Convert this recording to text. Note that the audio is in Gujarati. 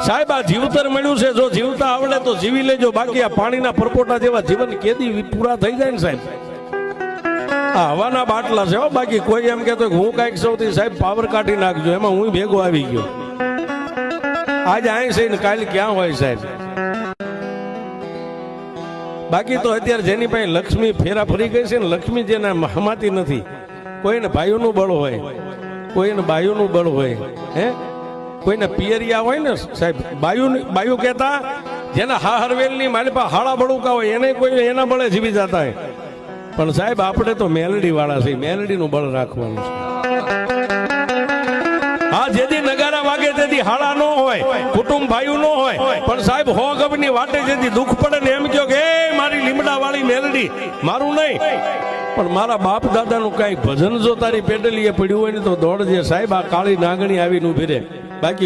સાહેબ આ જીવતર મળ્યું છે, જો જીવતા આવડે તો જીવી લેજો, બાકી આ પાણીના પરપોટા જેવા જીવન કેદી પૂરા થઈ જાય ને સાહેબ. આ હવાના બાટલા છે હો, બાકી કોઈ એમ કહેતો હું કઈક સૌથી સાહેબ પાવર કાઢી નાખજો, એમાં હું ભેગો આવી ગયો. આજે અહીં છે ને કાલે ક્યાં હોય સાહેબ. બાકી તો અત્યારે જેની પાસે લક્ષ્મી ફેરા ફરી ગઈ છે ને, લક્ષ્મી જેને હમાતી નથી, કોઈને ભાઈઓનું બળ હોય, કોઈને બાયુનું બળ હોય, હે કોઈને પિયરિયા હોય ને સાહેબ. બાયુ કહેતા જેના હરવેલની મારી પાસે હાળા બળુકા હોય એને કોઈ એના બળે જીવી જતા હોય. પણ સાહેબ આપણે તો મેલડી વાળા છે, મેલડીનું બળ રાખવાનું છે. હા, જેથી નગારા વાગે તેથી હાળા ન હોય, કુટુંબ ભાઈ ન હોય, પણ સાહેબ હો ગબની વાટે જેથી દુઃખ પડે ને એમ કહો કે મારી લીમડા વાળી મેલડી, મારું નહીં પણ મારા બાપ દાદાનું કઈ ભજન જો તારી પેડલીએ પડ્યું હોય ને તો દોડજે સાહેબ. આ કાળી નાગણી આવીને ઉભી રહે, બાકી